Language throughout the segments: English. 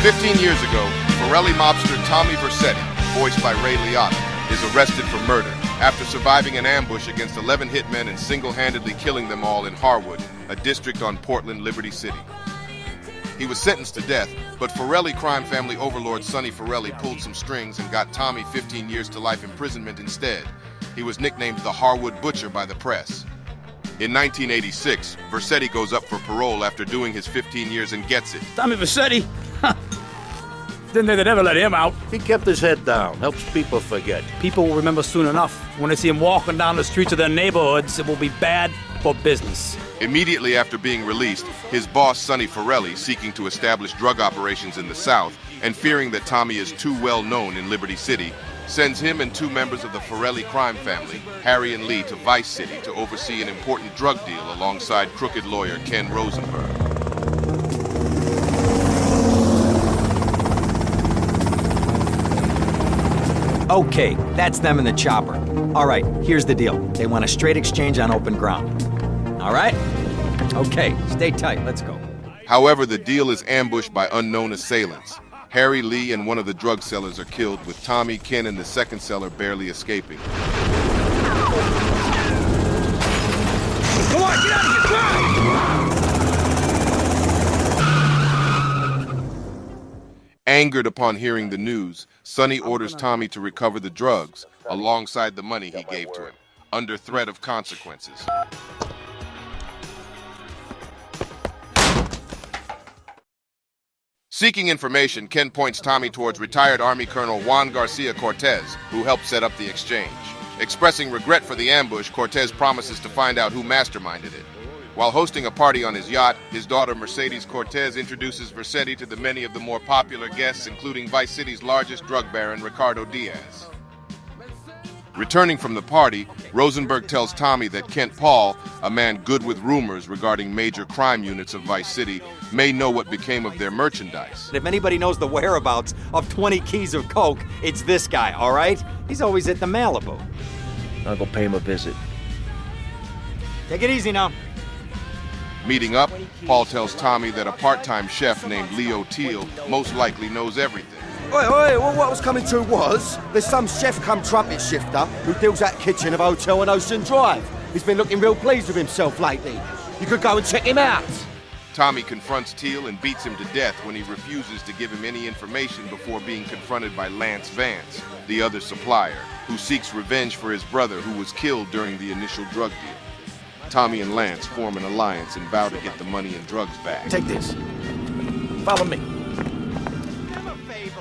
15 years ago, Forelli mobster Tommy Vercetti, voiced by Ray Liotta, is arrested for murder after surviving an ambush against 11 hitmen and single-handedly killing them all in Harwood, a district on Portland, Liberty City. He was sentenced to death, but Forelli crime family overlord Sonny Forelli pulled some strings and got Tommy 15 years to life imprisonment instead. He was nicknamed the Harwood Butcher by the press. In 1986, Vercetti goes up for parole after doing his 15 years and gets it. Tommy Vercetti? Didn't think they'd ever let him out. He kept his head down, helps people forget. People will remember soon enough. When they see him walking down the streets of their neighborhoods, it will be bad for business. Immediately after being released, his boss, Sonny Forelli, seeking to establish drug operations in the South and fearing that Tommy is too well known in Liberty City, sends him and two members of the Forelli crime family, Harry and Lee, to Vice City to oversee an important drug deal alongside crooked lawyer Ken Rosenberg. Okay, that's them in the chopper. All right, here's the deal. They want a straight exchange on open ground. All right? Okay, stay tight. Let's go. However, the deal is ambushed by unknown assailants. Harry, Lee, and one of the drug sellers are killed, with Tommy, Ken, and the second seller barely escaping. Come on, get out of here! Angered upon hearing the news, Sonny orders Tommy to recover the drugs alongside the money he gave to him, under threat of consequences. Seeking information, Ken points Tommy towards retired Army Colonel Juan Garcia Cortez, who helped set up the exchange. Expressing regret for the ambush, Cortez promises to find out who masterminded it. While hosting a party on his yacht, his daughter Mercedes Cortez introduces Vercetti to the many of the more popular guests, including Vice City's largest drug baron, Ricardo Diaz. Returning from the party, Rosenberg tells Tommy that Kent Paul, a man good with rumors regarding major crime units of Vice City, may know what became of their merchandise. If anybody knows the whereabouts of 20 keys of coke, it's this guy, all right? He's always at the Malibu. I'll go pay him a visit. Take it easy now. Meeting up, Paul tells Tommy that a part-time chef named Leo Teal most likely knows everything. Oi, what was coming to was, there's some chef come trumpet shifter who deals that kitchen of Hotel on Ocean Drive. He's been looking real pleased with himself lately. You could go and check him out. Tommy confronts Teal and beats him to death when he refuses to give him any information before being confronted by Lance Vance, the other supplier, who seeks revenge for his brother who was killed during the initial drug deal. Tommy and Lance form an alliance and vow to get the money and drugs back. Take this. Follow me.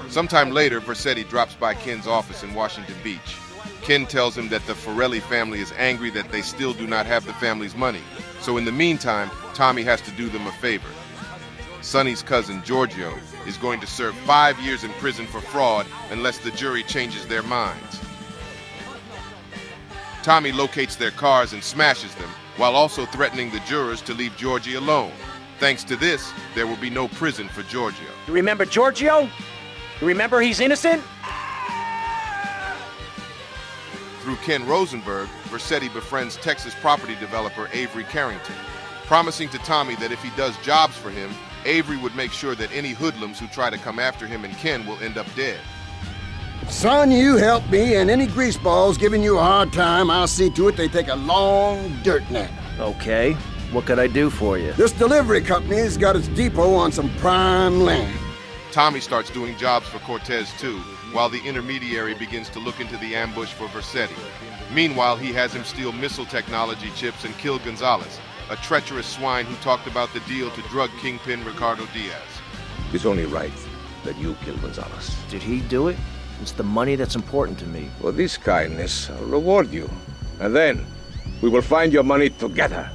Sometime later, Vercetti drops by Ken's office in Washington Beach. Ken tells him that the Forelli family is angry that they still do not have the family's money. So in the meantime, Tommy has to do them a favor. Sonny's cousin, Giorgio, is going to serve 5 years in prison for fraud unless the jury changes their minds. Tommy locates their cars and smashes them, while also threatening the jurors to leave Georgie alone. Thanks to this, there will be no prison for Giorgio. You remember Giorgio? You remember he's innocent? Through Ken Rosenberg, Vercetti befriends Texas property developer Avery Carrington, promising to Tommy that if he does jobs for him, Avery would make sure that any hoodlums who try to come after him and Ken will end up dead. Son, you help me, and any greaseballs giving you a hard time, I'll see to it they take a long dirt nap. Okay, what could I do for you? This delivery company's got its depot on some prime land. Tommy starts doing jobs for Cortez too, while the intermediary begins to look into the ambush for Vercetti. Meanwhile, he has him steal missile technology chips and kill Gonzalez, a treacherous swine who talked about the deal to drug kingpin Ricardo Diaz. It's only right that you kill Gonzalez. Did he do it? It's the money that's important to me. For this kindness, I'll reward you. And then, we will find your money together.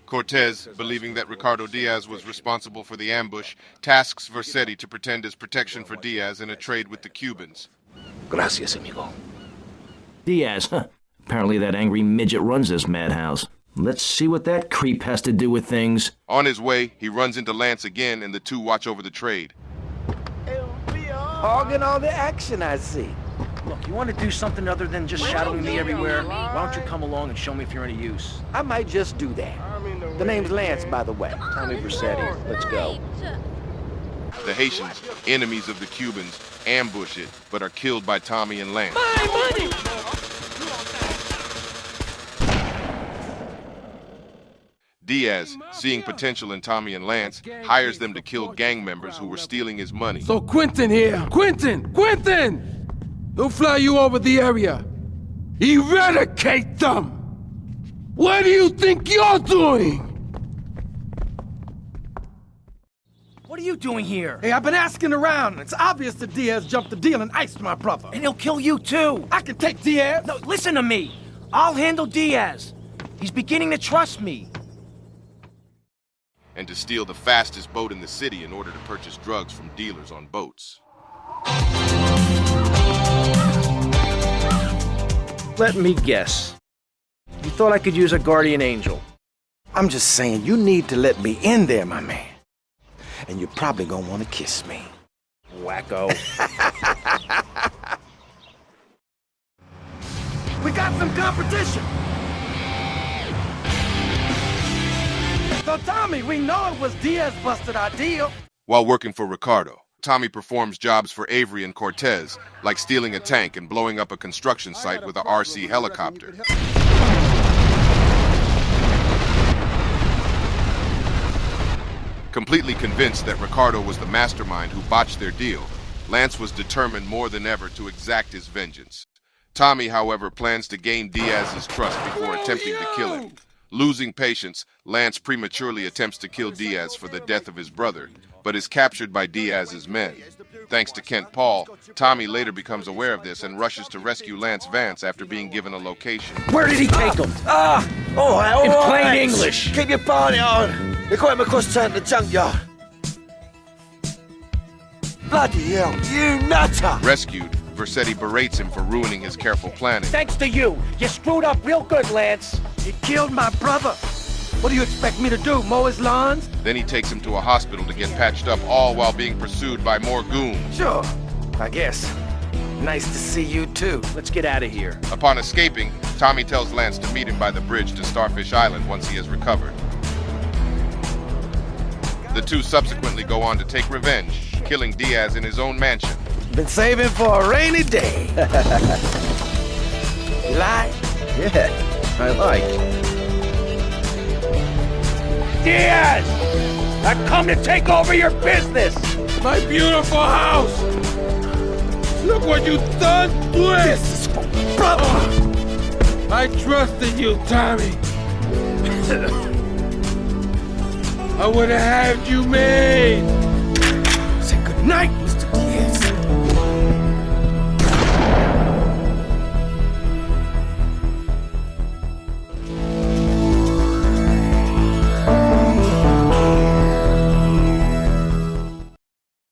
Cortez, believing that Ricardo Diaz was responsible for the ambush, tasks Vercetti to pretend as protection for Diaz in a trade with the Cubans. Gracias, amigo. Diaz, huh? Apparently that angry midget runs this madhouse. Let's see what that creep has to do with things. On his way, he runs into Lance again, and the two watch over the trade. Hogging all the action, I see. Look, you want to do something other than just shadowing me everywhere? Why don't you come along and show me if you're any use? I might just do that. The name's Lance, by the way. Tommy Vercetti. Let's go. The Haitians, enemies of the Cubans, ambush it, but are killed by Tommy and Lance. My money! Diaz, seeing potential in Tommy and Lance, hires them to kill gang members who were stealing his money. So Quentin here. Quentin! He'll fly you over the area. Eradicate them! What do you think you're doing? What are you doing here? Hey, I've been asking around. It's obvious that Diaz jumped the deal and iced my brother. And he'll kill you too. I can take Diaz. No, listen to me. I'll handle Diaz. He's beginning to trust me. And to steal the fastest boat in the city in order to purchase drugs from dealers on boats. Let me guess. You thought I could use a guardian angel. I'm just saying, you need to let me in there, my man. And you're probably gonna want to kiss me. Wacko. We got some competition. So Tommy, we know it was Diaz busted our deal. While working for Ricardo, Tommy performs jobs for Avery and Cortez, like stealing a tank and blowing up a construction site with a RC helicopter. Completely convinced that Ricardo was the mastermind who botched their deal, Lance was determined more than ever to exact his vengeance. Tommy, however, plans to gain Diaz's trust before attempting to kill him. Losing patience, Lance prematurely attempts to kill Diaz for the death of his brother, but is captured by Diaz's men. Thanks to Kent Paul, Tommy later becomes aware of this and rushes to rescue Lance Vance after being given a location. Where did he take him? All In right, plain Lance. English. Keep your party on. They got him across town to the junkyard. Bloody hell, you nutter! Rescued, Vercetti berates him for ruining his careful planning. Thanks to you. You screwed up real good, Lance. You killed my brother. What do you expect me to do, mow his lawns? Then he takes him to a hospital to get patched up, all while being pursued by more goons. Sure, I guess. Nice to see you too. Let's get out of here. Upon escaping, Tommy tells Lance to meet him by the bridge to Starfish Island once he has recovered. The two subsequently go on to take revenge, killing Diaz in his own mansion. Been saving for a rainy day. You like? Yeah, I like. Diaz! I've come to take over your business! My beautiful house! Look what you done to it! This is for brother! I trusted you, Tommy. I would have had you made. Say goodnight,